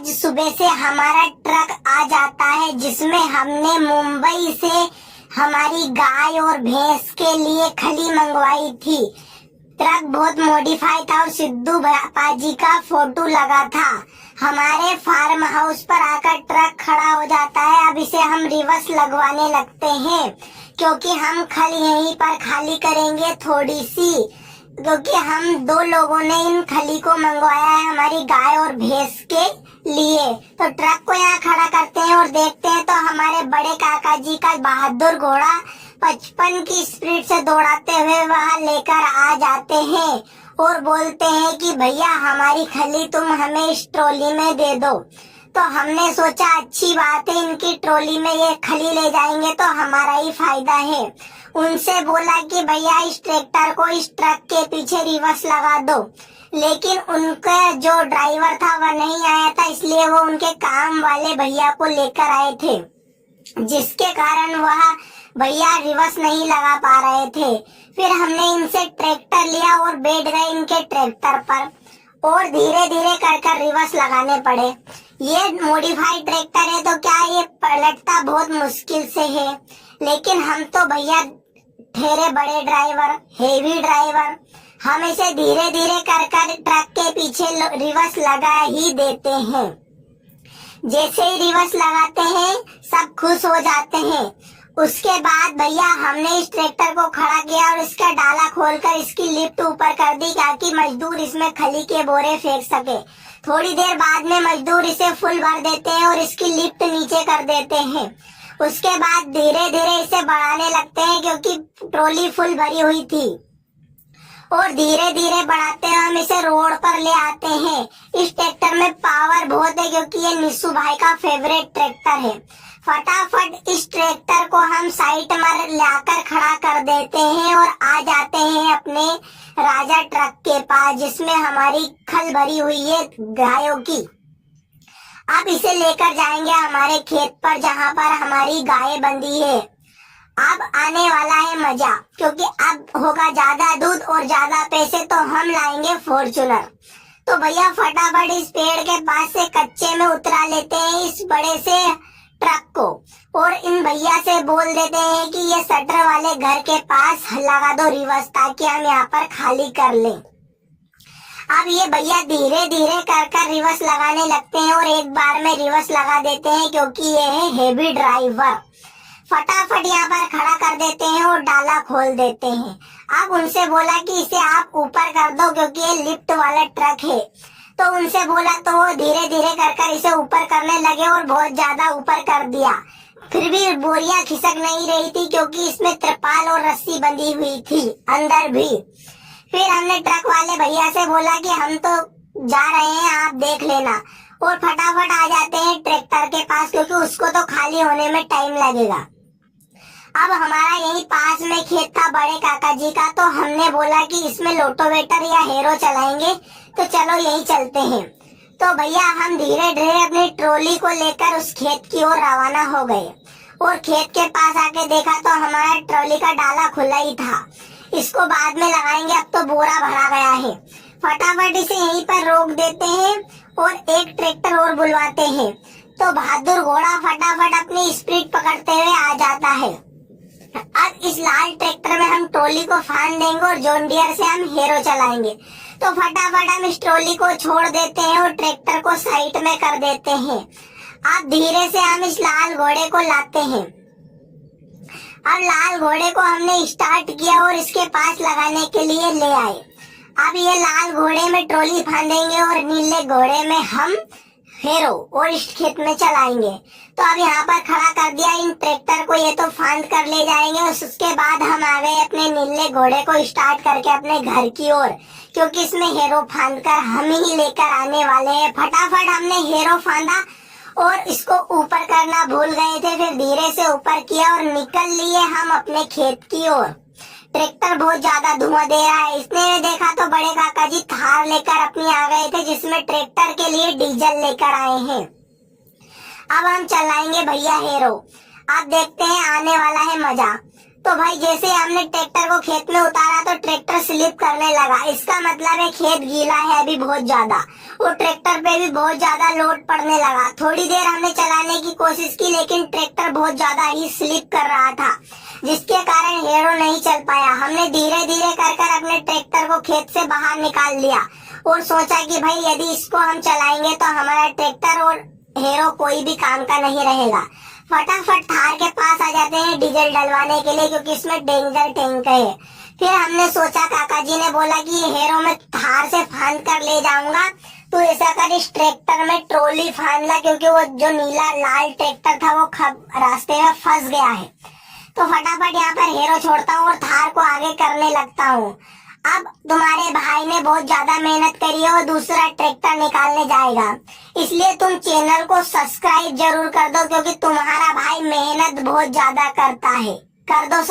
आज सुबह से हमारा ट्रक आ जाता है जिसमें हमने मुंबई से हमारी गाय और भैंस के लिए खली मंगवाई थी। ट्रक बहुत मॉडिफाई था और सिद्धू पाजी का फोटो लगा था। हमारे फार्म हाउस पर आकर ट्रक खड़ा हो जाता है। अब इसे हम रिवर्स लगवाने लगते हैं क्योंकि हम खल यहीं पर खाली करेंगे थोड़ी सी, क्योंकि हम 2 लोगों ने इन खली को मंगवाया है हमारी गाय और भैंस के लिए। तो ट्रक को यहाँ खड़ा करते हैं और देखते हैं तो हमारे बड़े काका जी का बहादुर घोड़ा 55 की स्पीड से दौड़ाते हुए वहाँ लेकर आ जाते हैं और बोलते हैं कि भैया हमारी खली तुम हमें इस ट्रॉली में दे दो। तो हमने सोचा अच्छी बात है, इनकी ट्रॉली में ये खली ले जाएंगे तो हमारा ही फायदा है। उनसे बोला कि भैया इस ट्रैक्टर को इस ट्रक के पीछे रिवर्स लगा दो, लेकिन उनका जो ड्राइवर था वह नहीं आया था, इसलिए वो उनके काम वाले भैया को लेकर आए थे, जिसके कारण वह भैया रिवर्स नहीं लगा पा रहे थे। फिर हमने इनसे ट्रैक्टर लिया और बैठ गए इनके ट्रैक्टर पर और धीरे धीरे कर रिवर्स लगाने पड़े। ये मॉडिफाइड ट्रैक्टर है तो क्या ये पलटता बहुत मुश्किल से है, लेकिन हम तो भैया ठहरे बड़े ड्राइवर, हेवी ड्राइवर, हम इसे धीरे धीरे कर ट्रक के पीछे रिवर्स लगा ही देते हैं। जैसे ही रिवर्स लगाते हैं सब खुश हो जाते हैं। उसके बाद भैया हमने इस ट्रैक्टर को खड़ा किया और इसका डाला खोलकर इसकी लिफ्ट ऊपर कर दी ताकि मजदूर इसमें खली के बोरे फेंक सके। थोड़ी देर बाद में मजदूर इसे फुल भर देते हैं और इसकी लिफ्ट नीचे कर देते हैं। उसके बाद धीरे धीरे इसे बढ़ाने लगते हैं क्योंकि ट्रॉली फुल भरी हुई थी और धीरे धीरे बढ़ाते हुए हम इसे रोड पर ले आते हैं। इस ट्रैक्टर में पावर बहुत है क्योंकि ये निशु भाई का फेवरेट ट्रैक्टर है। फटाफट इस ट्रैक्टर को हम साइड में लाकर खड़ा कर देते हैं और आ जाते हैं अपने राजा ट्रक के पास जिसमें हमारी खल भरी हुई है गायों की। अब इसे लेकर जाएंगे हमारे खेत पर जहाँ पर हमारी गायें बंधी है। अब आने वाला है मजा क्योंकि अब होगा ज्यादा दूध और ज्यादा पैसे, तो हम लाएंगे फॉर्च्यूनर। तो भैया फटाफट इस पेड़ के पास से कच्चे में उतरा लेते हैं इस बड़े से ट्रक को और इन भैया से बोल देते हैं कि ये शटर वाले घर के पास लगा दो रिवर्स ताकि हम यहाँ पर खाली कर लें। अब ये भैया धीरे धीरे कर रिवर्स लगाने लगते हैं और एक बार में रिवर्स लगा देते हैं क्योंकि ये है हेवी ड्राइवर। फटाफट यहाँ पर खड़ा कर देते हैं और डाला खोल देते हैं। अब उनसे बोला कि इसे आप ऊपर कर दो क्योंकि ये लिफ्ट वाला ट्रक है। तो उनसे बोला तो वो धीरे धीरे कर इसे ऊपर करने लगे और बहुत ज्यादा ऊपर कर दिया। फिर भी बोरियां खिसक नहीं रही थी क्योंकि इसमें त्रिपाल और रस्सी बंधी हुई थी अंदर भी। फिर हमने ट्रक वाले भैया से बोला कि हम तो जा रहे हैं, आप देख लेना, और फटाफट आ जाते हैं ट्रैक्टर के पास क्योंकि उसको तो खाली होने में टाइम लगेगा। अब हमारा यही पास में खेत था बड़े काका जी का, तो हमने बोला कि इसमें लोटोवेटर या हेरो चलाएंगे, तो चलो यही चलते हैं। तो भैया हम धीरे धीरे अपनी ट्रॉली को लेकर उस खेत की ओर रवाना हो गए और खेत के पास आके देखा तो हमारा ट्रॉली का डाला खुला ही था। इसको बाद में लगाएंगे, अब तो बोरा भरा गया है। फटाफट इसे यहीं पर रोक देते हैं और एक ट्रैक्टर और बुलवाते हैं। तो बहादुर घोड़ा फटाफट अपनी स्पीड पकड़ते हुए आ जाता है। अब इस लाल ट्रैक्टर में हम ट्रॉली को फान देंगे और जॉन डियर से हम हेरो चलाएंगे। तो फटाफट हम इस ट्रॉली को छोड़ देते हैं और ट्रैक्टर को साइड में कर देते हैं। अब धीरे से हम इस लाल घोड़े को लाते हैं। अब लाल घोड़े को हमने स्टार्ट किया और इसके पास लगाने के लिए ले आए। अब ये लाल घोड़े में ट्रॉली फांदेंगे और नीले घोड़े में हम हेरो और इस खेत में चलाएंगे। तो अब यहाँ पर खड़ा कर दिया इन ट्रैक्टर को, ये तो फांद कर ले जाएंगे। उसके बाद हम आ गए अपने नीले घोड़े को स्टार्ट करके अपने घर की ओर, क्योंकि इसमें हेरो फांद कर हम ही लेकर आने वाले हैं। फटाफट हमने हेरो फांदा और इसको ऊपर करना भूल गए थे, फिर धीरे से ऊपर किया और निकल लिए हम अपने खेत की ओर। ट्रैक्टर बहुत ज्यादा धुआं दे रहा है। इसने देखा तो बड़े काका जी थार लेकर अपनी आ गए थे जिसमें ट्रैक्टर के लिए डीजल लेकर आए हैं। अब हम चलाएंगे भैया हेरो। अब देखते हैं आने वाला है मजा। तो भाई जैसे हमने ट्रैक्टर को खेत में उतारा तो ट्रैक्टर स्लिप करने लगा। इसका मतलब है खेत गीला है अभी बहुत ज्यादा, और ट्रैक्टर पे भी बहुत ज्यादा लोड पड़ने लगा। थोड़ी देर हमने चलाने की कोशिश की लेकिन ट्रैक्टर बहुत ज्यादा ही स्लिप कर रहा था, जिसके कारण हेरो नहीं चल पाया। हमने धीरे धीरे कर अपने ट्रैक्टर को खेत से बाहर निकाल लिया और सोचा कि भाई यदि इसको हम चलाएंगे तो हमारा ट्रैक्टर और हेरो कोई भी काम का नहीं रहेगा। फटाफट थार के पास आ जाते हैं डीजल डलवाने के लिए, क्योंकि इसमें डेंजर टैंक है। फिर हमने सोचा, काका जी ने बोला कि हेरो में थार से फांद कर ले जाऊंगा, तो ऐसा कर इस ट्रैक्टर में ट्रॉली फांद ला, क्योंकि वो जो नीला लाल ट्रैक्टर था वो रास्ते में फंस गया है। तो फटाफट यहाँ पर हेरो छोड़ता हूँ और थार को आगे करने लगता हूँ। अब तुम्हारे भाई ने बहुत ज्यादा मेहनत करी है और दूसरा ट्रैक्टर निकालने जाएगा, इसलिए तुम चैनल को सब्सक्राइब जरूर कर दो, क्योंकि तुम्हारा भाई मेहनत बहुत ज्यादा करता है। कर दो।